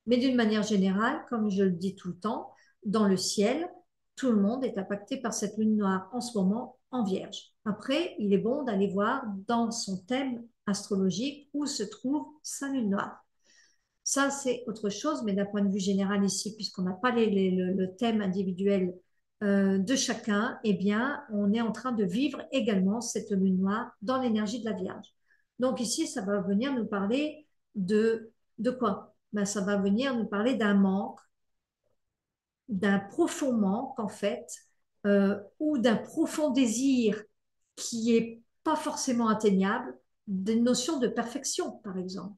Mais d'une manière générale, comme je le dis tout le temps, dans le ciel, tout le monde est impacté par cette lune noire en ce moment en Vierge. Après, il est bon d'aller voir dans son thème astrologique où se trouve sa lune noire. Ça, c'est autre chose, mais d'un point de vue général ici, puisqu'on n'a pas le thème individuel de chacun, eh bien, on est en train de vivre également cette lune noire dans l'énergie de la Vierge. Donc ici, ça va venir nous parler de quoi? Ben, ça va venir nous parler d'un manque, d'un profond manque, en fait, ou d'un profond désir qui est pas forcément atteignable, des notions de perfection, par exemple.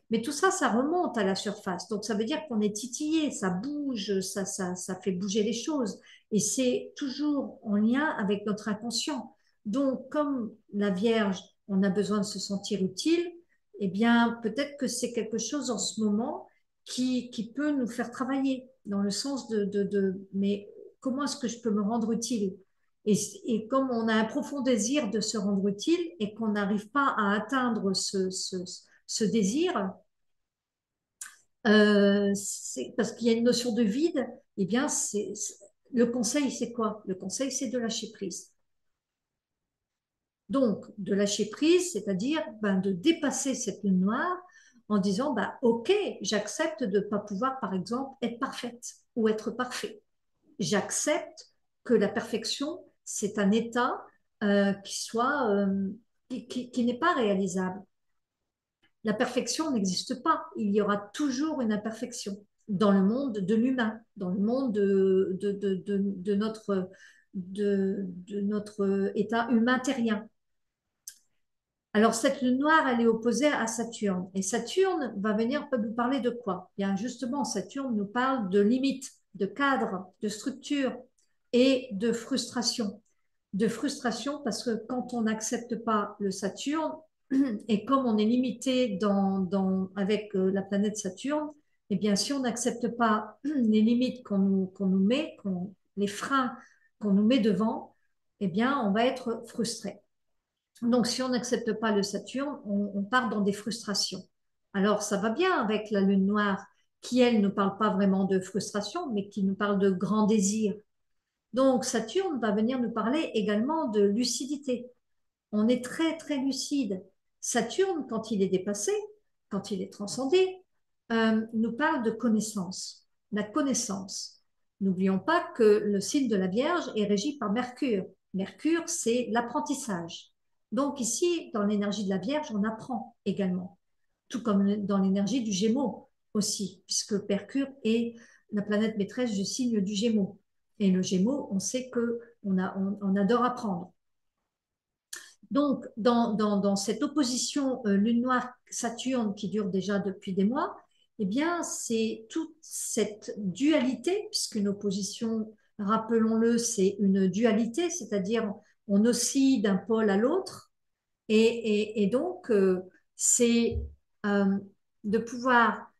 Mais tout ça, ça remonte à la surface. Donc, ça veut dire qu'on est titillé, ça bouge, ça fait bouger les choses. Et c'est toujours en lien avec notre inconscient. Donc, comme la Vierge, on a besoin de se sentir utile, eh bien, peut-être que c'est quelque chose en ce moment qui peut nous faire travailler dans le sens mais comment est-ce que je peux me rendre utile? Et comme on a un profond désir de se rendre utile et qu'on n'arrive pas à atteindre ce désir, parce qu'il y a une notion de vide, eh bien, le conseil, c'est quoi? Le conseil, c'est de lâcher prise. Donc, de lâcher prise, c'est-à-dire ben, de dépasser cette lune noire en disant, ben, OK, j'accepte de ne pas pouvoir, par exemple, être parfaite ou être parfait. J'accepte que la perfection, c'est un état qui n'est pas réalisable. La perfection n'existe pas. Il y aura toujours une imperfection dans le monde de l'humain, dans le monde de notre état humain terrien. Alors, cette lune noire, elle est opposée à Saturne. Et Saturne va venir nous parler de quoi? Bien, justement, Saturne nous parle de limites, de cadres, de structures et de frustration. De frustration parce que quand on n'accepte pas le Saturne, et comme on est limité avec la planète Saturne, eh bien, si on n'accepte pas les limites qu'on nous met, les freins qu'on nous met devant, eh bien, on va être frustré. Donc, si on n'accepte pas le Saturne, on part dans des frustrations. Alors, ça va bien avec la lune noire, qui, elle, ne parle pas vraiment de frustration, mais qui nous parle de grand désir. Donc, Saturne va venir nous parler également de lucidité. On est très, très lucide. Saturne, quand il est dépassé, quand il est transcendé, nous parle de connaissance. La connaissance. N'oublions pas que le signe de la Vierge est régi par Mercure. Mercure, c'est l'apprentissage. Donc ici, dans l'énergie de la Vierge, on apprend également, tout comme dans l'énergie du Gémeaux aussi, puisque Mercure est la planète maîtresse du signe du Gémeaux. Et le Gémeaux, on sait que on adore apprendre. Donc, dans cette opposition Lune noire-Saturne qui dure déjà depuis des mois, Eh bien, c'est toute cette dualité, puisqu'une opposition, rappelons-le, c'est une dualité, c'est-à-dire on oscille d'un pôle à l'autre, et donc c'est euh, de pouvoir,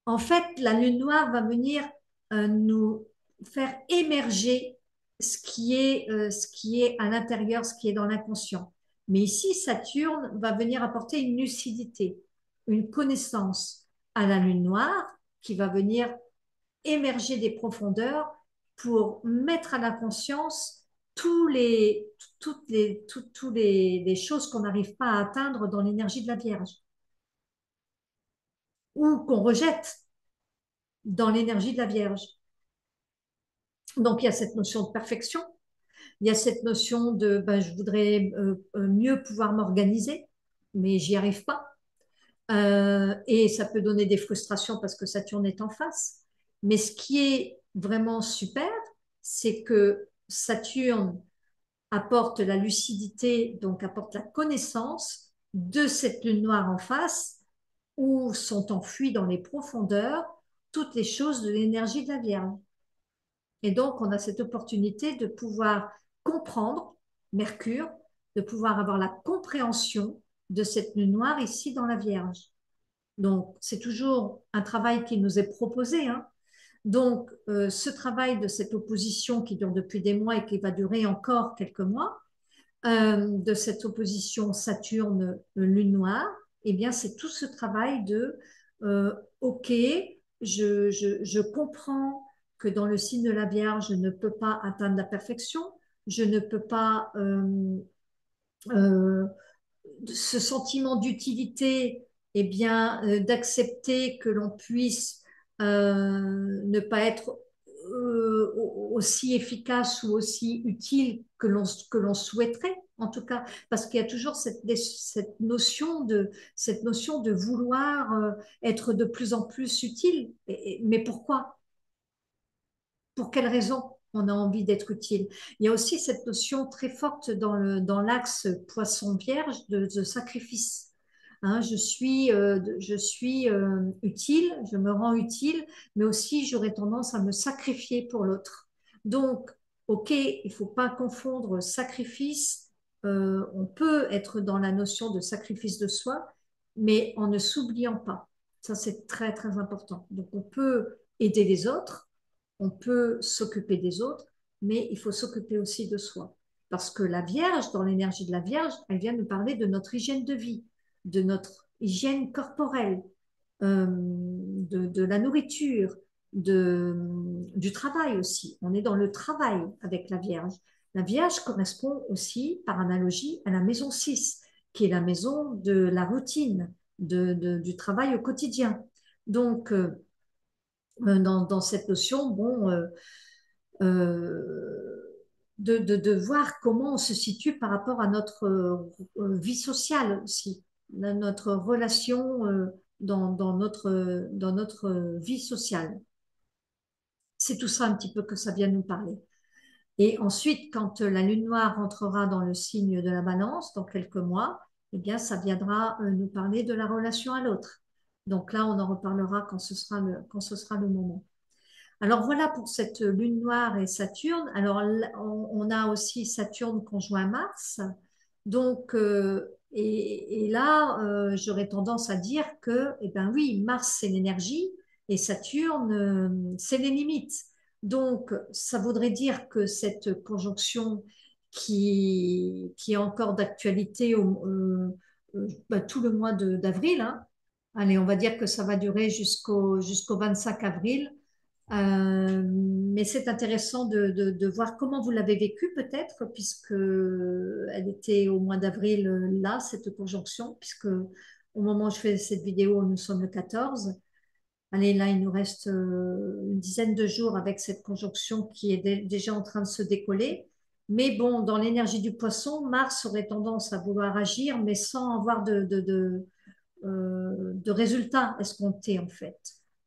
en fait, la lune noire va venir nous faire émerger ce qui est à l'intérieur, ce qui est dans l'inconscient. Mais ici, Saturne va venir apporter une lucidité, une connaissance à la lune noire qui va venir émerger des profondeurs pour mettre à la conscience toutes les choses qu'on n'arrive pas à atteindre dans l'énergie de la Vierge ou qu'on rejette dans l'énergie de la Vierge. Donc, il y a cette notion de perfection, il y a cette notion de ben, je voudrais mieux pouvoir m'organiser, mais j'y arrive pas. Et ça peut donner des frustrations parce que Saturne est en face. Mais ce qui est vraiment super, c'est que Saturne apporte la lucidité, donc apporte la connaissance de cette lune noire en face, où sont enfouies dans les profondeurs toutes les choses de l'énergie de la Vierge. Et donc, on a cette opportunité de pouvoir comprendre Mercure, de pouvoir avoir la compréhension de cette lune noire ici dans la Vierge. Donc, c'est toujours un travail qui nous est proposé, hein. Donc, ce travail de cette opposition qui dure depuis des mois et qui va durer encore quelques mois, de cette opposition Saturne-Lune noire, eh bien, c'est tout ce travail de OK, je comprends que dans le signe de la Vierge, je ne peux pas atteindre la perfection, je ne peux pas euh, ce sentiment d'utilité, eh bien, d'accepter que l'on puisse ne pas être aussi efficace ou aussi utile que l'on souhaiterait, en tout cas, parce qu'il y a toujours cette notion de vouloir être de plus en plus utile. Mais pourquoi? Pour quelle raison on a envie d'être utile? Il y a aussi cette notion très forte dans l'axe poisson-vierge de sacrifice. Hein, je suis utile, je me rends utile, mais aussi j'aurais tendance à me sacrifier pour l'autre. Donc, ok, il ne faut pas confondre sacrifice. On peut être dans la notion de sacrifice de soi, mais en ne s'oubliant pas. Ça, c'est très, très important. Donc, on peut aider les autres, on peut s'occuper des autres, mais il faut s'occuper aussi de soi. Parce que la Vierge, dans l'énergie de la Vierge, elle vient nous parler de notre hygiène de vie, de notre hygiène corporelle, de la nourriture, du travail aussi. On est dans le travail avec la Vierge. La Vierge correspond aussi, par analogie, à la maison 6, qui est la maison de la routine, du travail au quotidien. Donc, dans cette notion, bon, euh, de voir comment on se situe par rapport à notre vie sociale aussi, notre relation dans notre vie sociale. C'est tout ça un petit peu que ça vient nous parler. Et ensuite, quand la lune noire rentrera dans le signe de la balance, dans quelques mois, eh bien, ça viendra nous parler de la relation à l'autre. Donc là, on en reparlera quand ce sera le moment. Alors voilà pour cette lune noire et Saturne. Alors on a aussi Saturne conjoint Mars. Donc et là j'aurais tendance à dire que eh ben oui, Mars c'est l'énergie et Saturne c'est les limites. Donc ça voudrait dire que cette conjonction qui est encore d'actualité tout le mois d'avril, hein. Allez, on va dire que ça va durer jusqu'au 25 avril. Mais c'est intéressant de voir comment vous l'avez vécu peut-être, puisque elle était au mois d'avril là, cette conjonction, puisque au moment où je fais cette vidéo, nous sommes le 14. Allez, là, il nous reste une dizaine de jours avec cette conjonction qui est déjà en train de se décoller. Mais bon, dans l'énergie du poisson, Mars aurait tendance à vouloir agir, mais sans avoir de résultats escomptés en fait.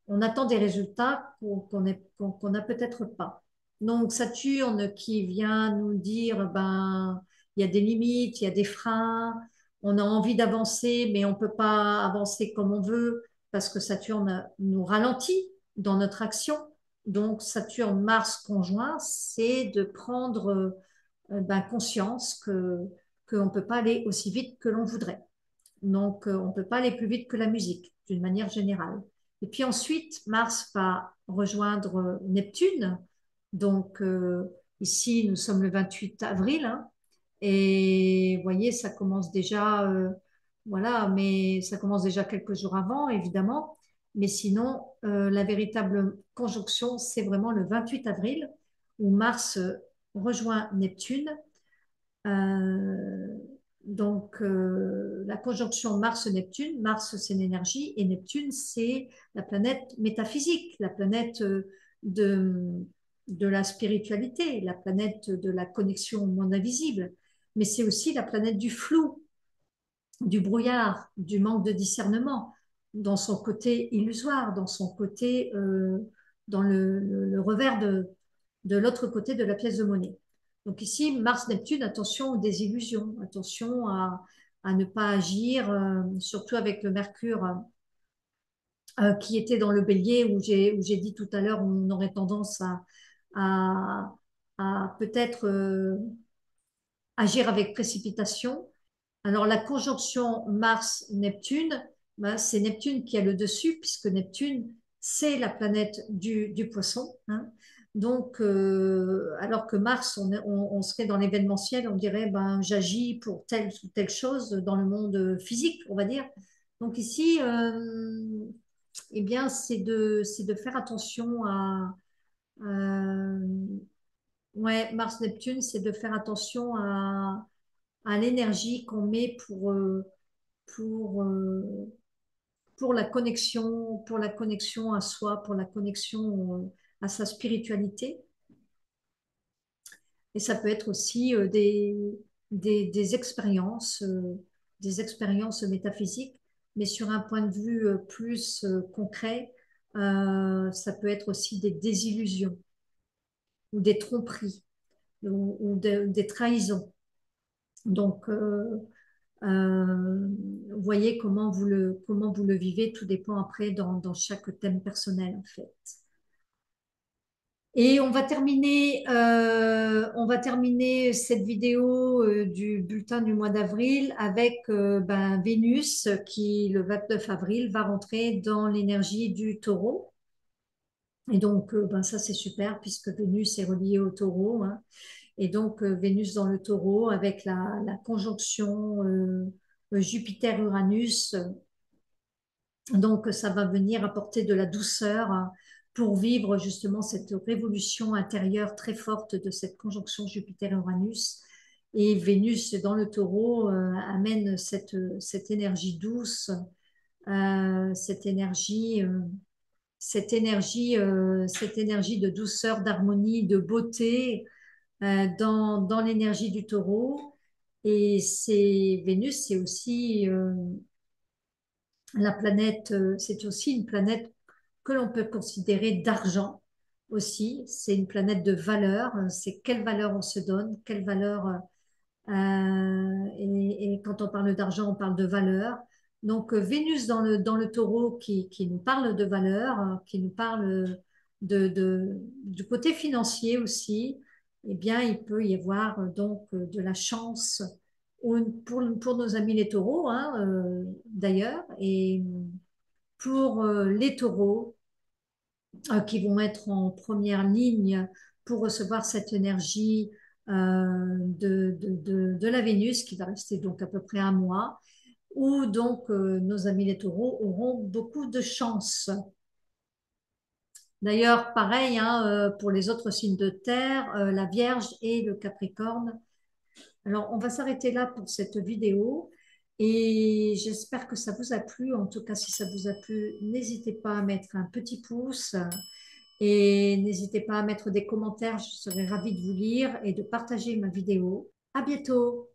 On attend des résultats qu'on n'a peut-être pas. Donc Saturne qui vient nous dire, ben, il y a des limites, il y a des freins, on a envie d'avancer, mais on ne peut pas avancer comme on veut. parce que Saturne nous ralentit dans notre action. Donc, Saturne-Mars conjoint, c'est de prendre conscience qu'on ne peut pas aller aussi vite que l'on voudrait. Donc, on ne peut pas aller plus vite que la musique, d'une manière générale. Et puis ensuite, Mars va rejoindre Neptune. Donc, ici, nous sommes le 28 avril. Hein, et vous voyez, ça commence déjà, voilà, mais ça commence déjà quelques jours avant, évidemment. Mais sinon, la véritable conjonction, c'est vraiment le 28 avril, où Mars rejoint Neptune. Euh, la conjonction Mars-Neptune, Mars c'est l'énergie et Neptune c'est la planète métaphysique, la planète de, de la spiritualité, la planète de la connexion au monde invisible, mais c'est aussi la planète du flou, du brouillard, du manque de discernement, dans son côté illusoire, dans son côté, dans le revers de l'autre côté de la pièce de monnaie. Donc ici, Mars-Neptune, attention aux désillusions, attention à ne pas agir, surtout avec le Mercure qui était dans le bélier, où j'ai dit tout à l'heure, on aurait tendance à, à peut-être agir avec précipitation. Alors, la conjonction Mars-Neptune, ben, c'est Neptune qui a le dessus, puisque Neptune, c'est la planète du poisson. Hein. Donc, alors que Mars, on serait dans l'événementiel, on dirait, ben, j'agis pour telle ou telle chose dans le monde physique, on va dire. Donc ici, eh bien, c'est de faire attention à ouais, Mars-Neptune, c'est de faire attention à l'énergie qu'on met pour, euh, pour la connexion à soi, pour la connexion à sa spiritualité. Et ça peut être aussi des expériences métaphysiques, mais sur un point de vue plus concret, ça peut être aussi des désillusions ou des tromperies ou des trahisons. Donc, vous voyez comment vous le vivez, tout dépend après dans chaque thème personnel en fait. Et on va terminer cette vidéo du bulletin du mois d'avril avec Vénus qui, le 29 avril, va rentrer dans l'énergie du taureau. Et donc, ça c'est super puisque Vénus est reliée au taureau. Hein. Et donc, Vénus dans le taureau avec la conjonction Jupiter-Uranus. Donc, ça va venir apporter de la douceur pour vivre justement cette révolution intérieure très forte de cette conjonction Jupiter-Uranus. Et Vénus dans le taureau amène cette énergie douce, cette énergie, cette énergie de douceur, d'harmonie, de beauté dans l'énergie du taureau. Et Vénus, c'est aussi la planète, c'est aussi une planète que l'on peut considérer d'argent aussi. C'est une planète de valeur. C'est quelle valeur on se donne, quelle valeur. Et quand on parle d'argent, on parle de valeur. Donc Vénus dans le taureau qui nous parle de valeur, qui nous parle du côté financier aussi, eh bien, il peut y avoir donc de la chance pour nos amis les taureaux, hein, d'ailleurs, et pour les taureaux qui vont être en première ligne pour recevoir cette énergie de la Vénus qui va rester donc à peu près un mois, où donc nos amis les taureaux auront beaucoup de chance. D'ailleurs, pareil hein, pour les autres signes de terre, la Vierge et le Capricorne. Alors, on va s'arrêter là pour cette vidéo et j'espère que ça vous a plu. En tout cas, si ça vous a plu, n'hésitez pas à mettre un petit pouce et n'hésitez pas à mettre des commentaires. Je serai ravie de vous lire et de partager ma vidéo. À bientôt!